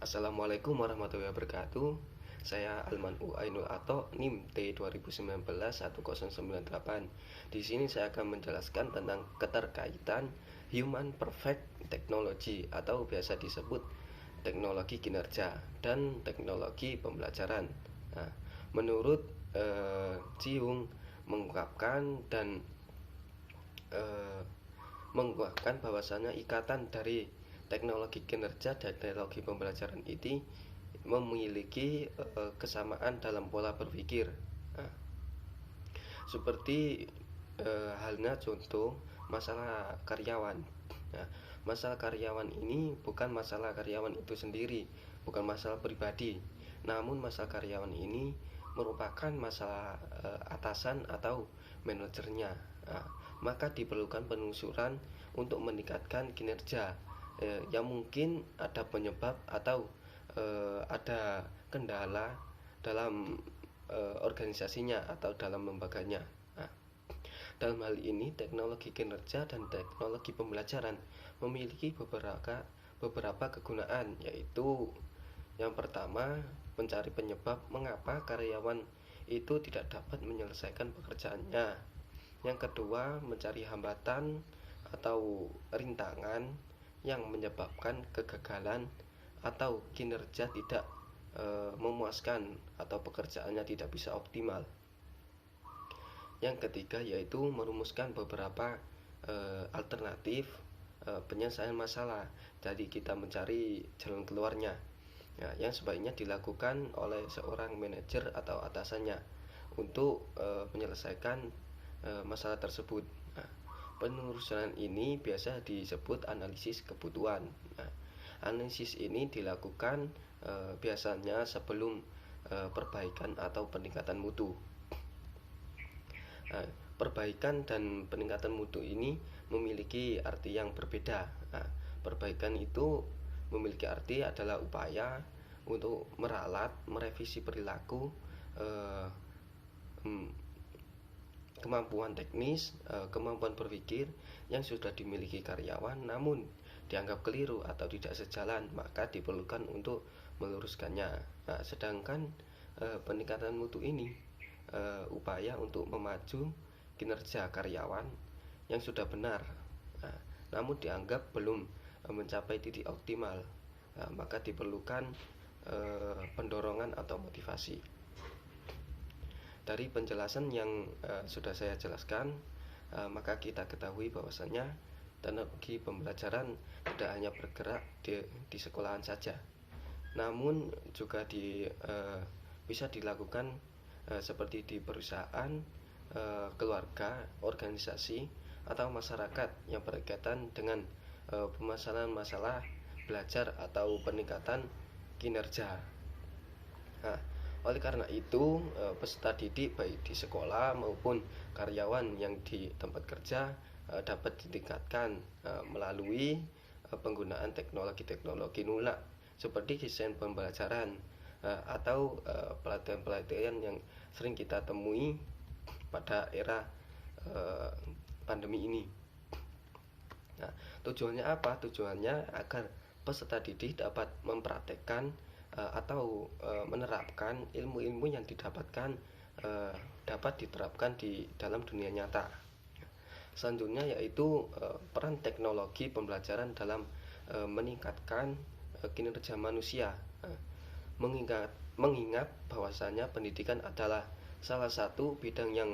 Assalamualaikum warahmatullahi wabarakatuh. Saya Alman U Ainul Ato, NIM T 2019-1098. Di sini saya akan menjelaskan tentang keterkaitan Human Perfect Technology atau biasa disebut teknologi kinerja dan teknologi pembelajaran. Nah, menurut Jung eh, mengungkapkan bahwasanya ikatan dari teknologi kinerja dan teknologi pembelajaran ini memiliki kesamaan dalam pola berpikir. Nah, seperti halnya contoh masalah karyawan. Nah, masalah karyawan ini bukan masalah karyawan itu sendiri, bukan masalah pribadi. Namun masalah karyawan ini merupakan masalah atasan atau manajernya. Nah, maka diperlukan penelusuran untuk meningkatkan kinerja yang mungkin ada penyebab atau ada kendala dalam organisasinya atau dalam lembaganya. Nah, dalam hal ini teknologi kinerja dan teknologi pembelajaran memiliki beberapa kegunaan, yaitu yang pertama, mencari penyebab mengapa karyawan itu tidak dapat menyelesaikan pekerjaannya. Yang kedua, mencari hambatan atau rintangan yang menyebabkan kegagalan atau kinerja tidak memuaskan atau pekerjaannya tidak bisa optimal. Yang ketiga yaitu merumuskan beberapa alternatif penyelesaian masalah. Jadi kita mencari jalan keluarnya. Nah, yang sebaiknya dilakukan oleh seorang manajer atau atasannya untuk menyelesaikan masalah tersebut. Nah, penelusuran ini biasa disebut analisis kebutuhan. Nah, analisis ini dilakukan biasanya sebelum perbaikan atau peningkatan mutu. Nah, perbaikan dan peningkatan mutu ini memiliki arti yang berbeda. Nah, perbaikan itu memiliki arti adalah upaya untuk meralat, merevisi perilaku, kemampuan teknis, kemampuan berpikir yang sudah dimiliki karyawan namun dianggap keliru atau tidak sejalan, maka diperlukan untuk meluruskannya. Nah, sedangkan peningkatan mutu ini upaya untuk memacu kinerja karyawan yang sudah benar, nah, namun dianggap belum mencapai titik optimal, nah, maka diperlukan pendorongan atau motivasi. Dari penjelasan yang sudah saya jelaskan, maka kita ketahui bahwasanya teknologi pembelajaran tidak hanya bergerak di sekolahan saja, namun juga bisa dilakukan seperti di perusahaan, keluarga, organisasi, atau masyarakat yang berkaitan dengan permasalahan masalah belajar atau peningkatan kinerja. Nah, oleh karena itu, peserta didik baik di sekolah maupun karyawan yang di tempat kerja dapat ditingkatkan melalui penggunaan teknologi-teknologi lunak seperti desain pembelajaran atau pelatihan-pelatihan yang sering kita temui pada era pandemi ini. Nah, tujuannya apa? Tujuannya agar peserta didik dapat mempraktekkan atau menerapkan ilmu-ilmu yang didapatkan dapat diterapkan di dalam dunia nyata. Selanjutnya yaitu peran teknologi pembelajaran dalam meningkatkan kinerja manusia. Mengingat bahwasanya pendidikan adalah salah satu bidang yang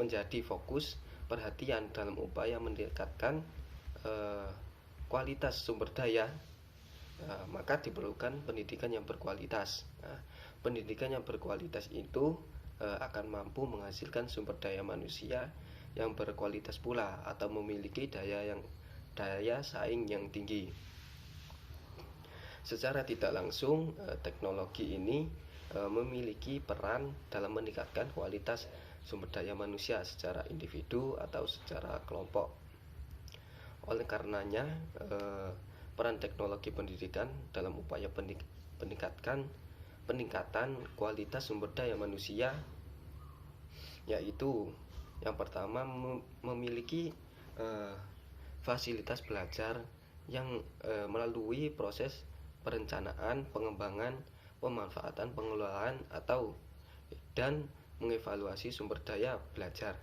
menjadi fokus perhatian dalam upaya meningkatkan kualitas sumber daya, maka diperlukan pendidikan yang berkualitas. Pendidikan yang berkualitas itu akan mampu menghasilkan sumber daya manusia yang berkualitas pula atau memiliki daya saing yang tinggi. Secara tidak langsung, teknologi ini memiliki peran dalam meningkatkan kualitas sumber daya manusia secara individu atau secara kelompok. Oleh karenanya, peran teknologi pendidikan dalam upaya peningkatan kualitas sumber daya manusia yaitu yang pertama memiliki fasilitas belajar yang melalui proses perencanaan, pengembangan, pemanfaatan, pengelolaan, dan mengevaluasi sumber daya belajar.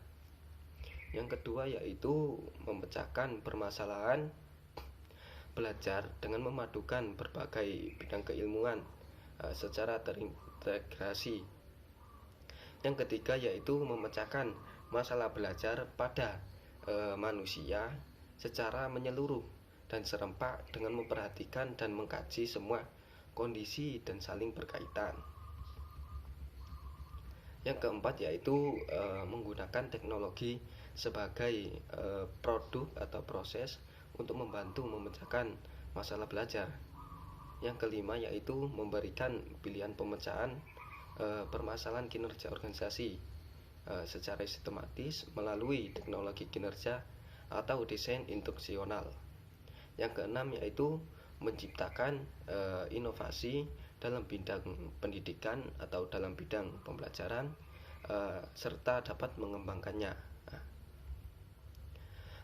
Yang kedua yaitu memecahkan permasalahan belajar dengan memadukan berbagai bidang keilmuan secara terintegrasi. Yang ketiga yaitu memecahkan masalah belajar pada manusia secara menyeluruh dan serempak dengan memperhatikan dan mengkaji semua kondisi dan saling berkaitan. Yang keempat yaitu menggunakan teknologi sebagai produk atau proses untuk membantu memecahkan masalah belajar. Yang kelima yaitu memberikan pilihan pemecahan permasalahan kinerja organisasi secara sistematis melalui teknologi kinerja atau desain instruksional. Yang keenam yaitu menciptakan inovasi dalam bidang pendidikan atau dalam bidang pembelajaran serta dapat mengembangkannya.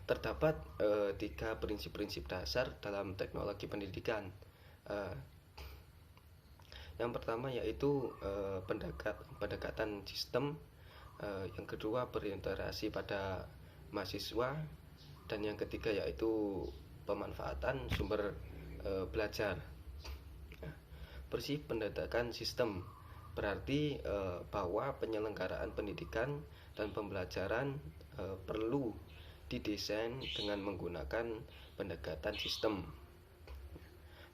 Terdapat 3 prinsip-prinsip dasar dalam teknologi pendidikan. Yang pertama yaitu pendekatan sistem, yang kedua berorientasi pada mahasiswa, dan yang ketiga yaitu pemanfaatan sumber belajar. Prinsip pendekatan sistem berarti bahwa penyelenggaraan pendidikan dan pembelajaran perlu didesain dengan menggunakan pendekatan sistem.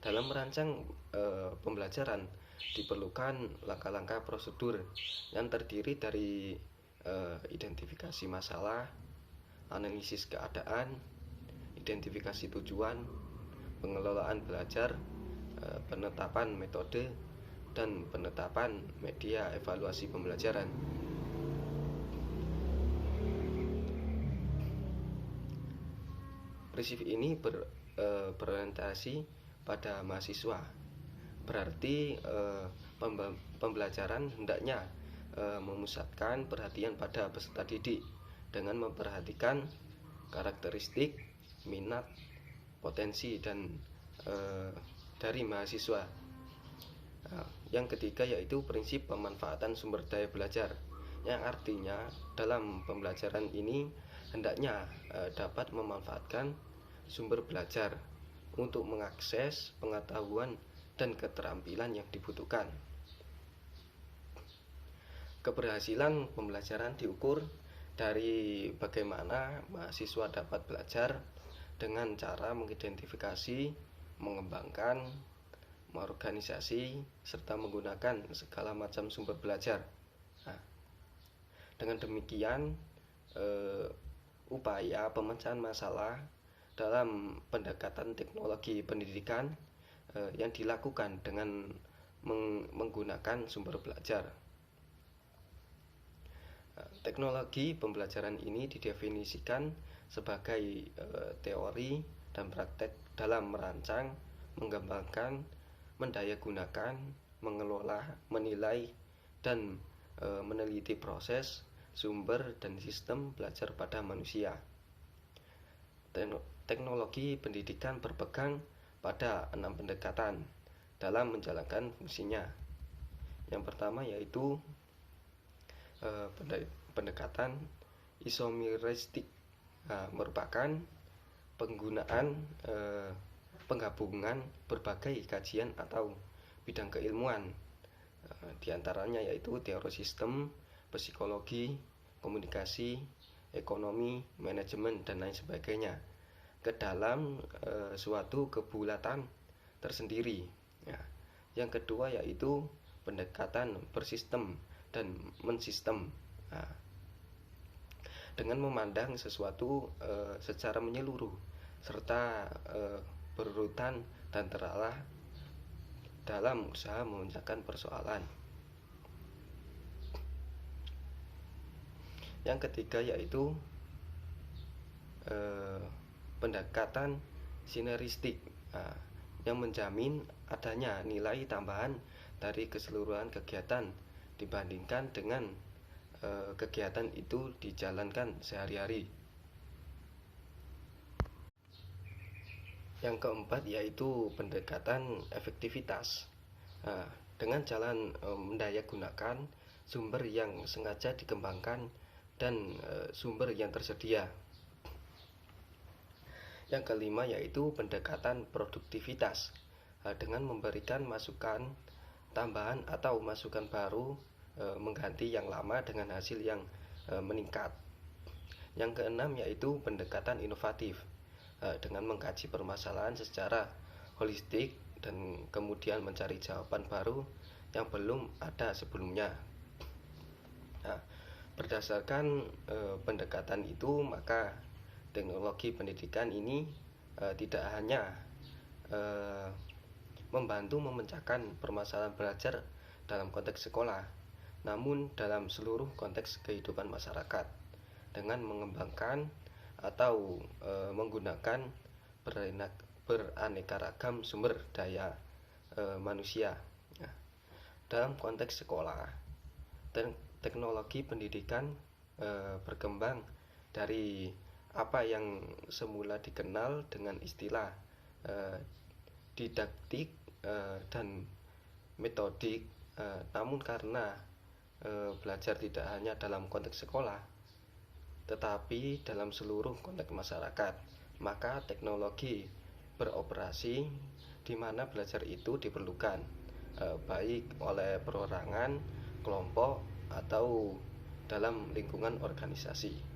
Dalam merancang pembelajaran diperlukan langkah-langkah prosedur yang terdiri dari identifikasi masalah, analisis keadaan, identifikasi tujuan, pengelolaan belajar, penetapan metode, dan penetapan media evaluasi pembelajaran. Prinsip ini berorientasi pada mahasiswa, berarti pembelajaran hendaknya memusatkan perhatian pada peserta didik dengan memperhatikan karakteristik, minat, potensi, dan dari mahasiswa. Yang ketiga yaitu prinsip pemanfaatan sumber daya belajar, yang artinya dalam pembelajaran ini hendaknya dapat memanfaatkan sumber belajar untuk mengakses pengetahuan dan keterampilan yang dibutuhkan. Keberhasilan pembelajaran diukur dari bagaimana mahasiswa dapat belajar dengan cara mengidentifikasi, mengembangkan, mengorganisasi, serta menggunakan segala macam sumber belajar. Dengan demikian, upaya pemecahan masalah dalam pendekatan teknologi pendidikan yang dilakukan dengan menggunakan sumber belajar. Teknologi pembelajaran ini didefinisikan sebagai teori dan praktek dalam merancang, mengembangkan, mendayagunakan, mengelola, menilai, dan meneliti proses, sumber, dan sistem belajar pada manusia. Teknologi pendidikan berpegang pada 6 pendekatan dalam menjalankan fungsinya. Yang pertama yaitu pendekatan isomeristik, merupakan penggunaan penggabungan berbagai kajian atau bidang keilmuan, diantaranya yaitu teori sistem, psikologi, komunikasi, ekonomi, manajemen, dan lain sebagainya ke dalam suatu kebulatan tersendiri. Yang kedua yaitu pendekatan bersistem dan mensistem, dengan memandang sesuatu secara menyeluruh serta berurutan dan terarah dalam usaha memecahkan persoalan. Yang ketiga yaitu pendekatan sineristik, yang menjamin adanya nilai tambahan dari keseluruhan kegiatan dibandingkan dengan kegiatan itu dijalankan sehari-hari. Yang keempat yaitu pendekatan efektivitas. Nah, dengan jalan mendayagunakan sumber yang sengaja dikembangkan dan sumber yang tersedia. Yang kelima yaitu pendekatan produktivitas. Dengan memberikan masukan tambahan atau masukan baru mengganti yang lama dengan hasil yang meningkat. Yang keenam yaitu pendekatan inovatif. Dengan mengkaji permasalahan secara holistik dan kemudian mencari jawaban baru yang belum ada sebelumnya. Nah, berdasarkan pendekatan itu, maka teknologi pendidikan ini tidak hanya membantu memecahkan permasalahan belajar dalam konteks sekolah, namun dalam seluruh konteks kehidupan masyarakat dengan mengembangkan atau menggunakan beraneka ragam sumber daya manusia. Nah, dalam konteks sekolah, teknologi pendidikan berkembang dari apa yang semula dikenal dengan istilah didaktik dan metodik, namun karena belajar tidak hanya dalam konteks sekolah, tetapi dalam seluruh konteks masyarakat, maka teknologi beroperasi di mana belajar itu diperlukan, baik oleh perorangan, kelompok, atau dalam lingkungan organisasi.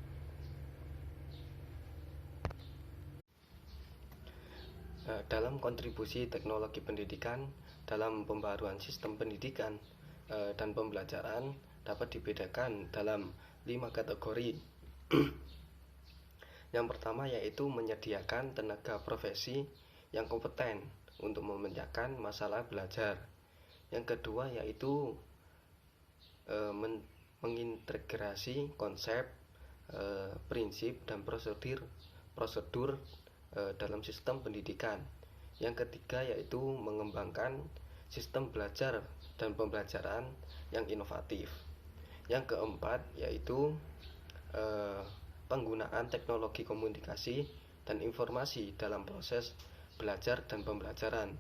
Dalam kontribusi teknologi pendidikan dalam pembaruan sistem pendidikan dan pembelajaran dapat dibedakan dalam 5 kategori. Yang pertama yaitu menyediakan tenaga profesi yang kompeten untuk memecahkan masalah belajar. Yang kedua yaitu mengintegrasi konsep, prinsip, dan prosedur dalam sistem pendidikan. Yang ketiga yaitu mengembangkan sistem belajar dan pembelajaran yang inovatif. Yang keempat yaitu penggunaan teknologi komunikasi dan informasi dalam proses belajar dan pembelajaran.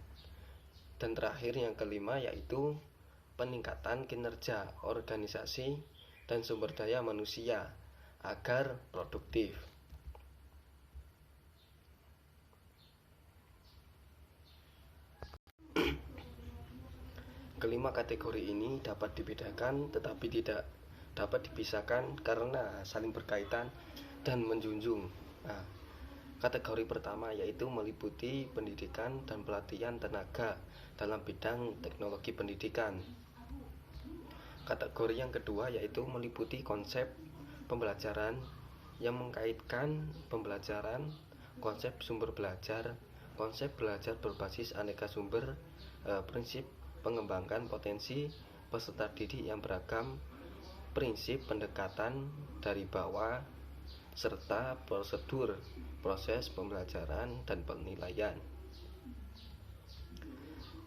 Dan terakhir yang kelima yaitu peningkatan kinerja organisasi dan sumber daya manusia agar produktif. Kelima kategori ini dapat dibedakan tetapi tidak dapat dipisahkan karena saling berkaitan dan menjunjung. Nah, kategori pertama yaitu meliputi pendidikan dan pelatihan tenaga dalam bidang teknologi pendidikan. Kategori yang kedua yaitu meliputi konsep pembelajaran yang mengkaitkan pembelajaran, konsep sumber belajar, konsep belajar berbasis aneka sumber, prinsip pengembangan potensi peserta didik yang beragam, prinsip pendekatan dari bawah, serta prosedur proses pembelajaran dan penilaian.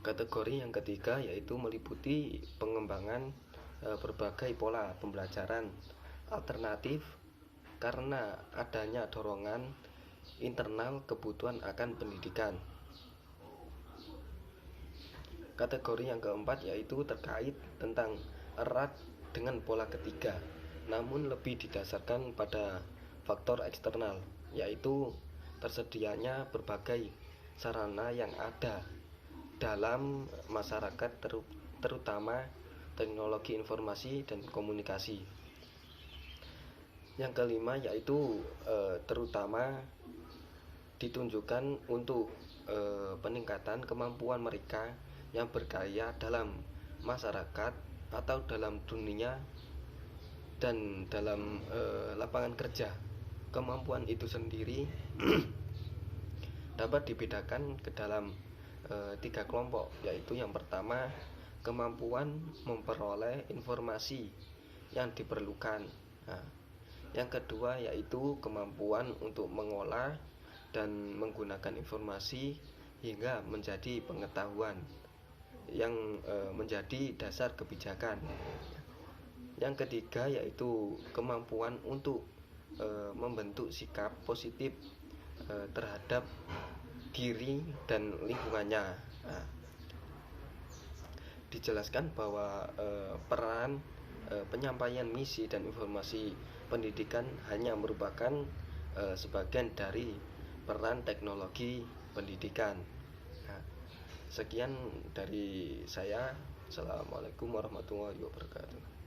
Kategori yang ketiga yaitu meliputi pengembangan berbagai pola pembelajaran alternatif karena adanya dorongan internal kebutuhan akan pendidikan. Kategori yang keempat yaitu terkait tentang erat dengan pola ketiga, namun lebih didasarkan pada faktor eksternal, yaitu tersedianya berbagai sarana yang ada dalam masyarakat, terutama teknologi informasi dan komunikasi. Yang kelima yaitu terutama ditunjukkan untuk peningkatan kemampuan mereka yang berkarya dalam masyarakat atau dalam dunia dan dalam lapangan kerja. Kemampuan itu sendiri dapat dibedakan ke dalam 3 kelompok, yaitu yang pertama kemampuan memperoleh informasi yang diperlukan. Nah, yang kedua yaitu kemampuan untuk mengolah dan menggunakan informasi hingga menjadi pengetahuan yang menjadi dasar kebijakan. Yang ketiga yaitu kemampuan untuk membentuk sikap positif terhadap diri dan lingkungannya. Nah, dijelaskan bahwa peran penyampaian misi dan informasi pendidikan hanya merupakan sebagian dari peran teknologi pendidikan. Nah, sekian dari saya. Assalamualaikum warahmatullahi wabarakatuh.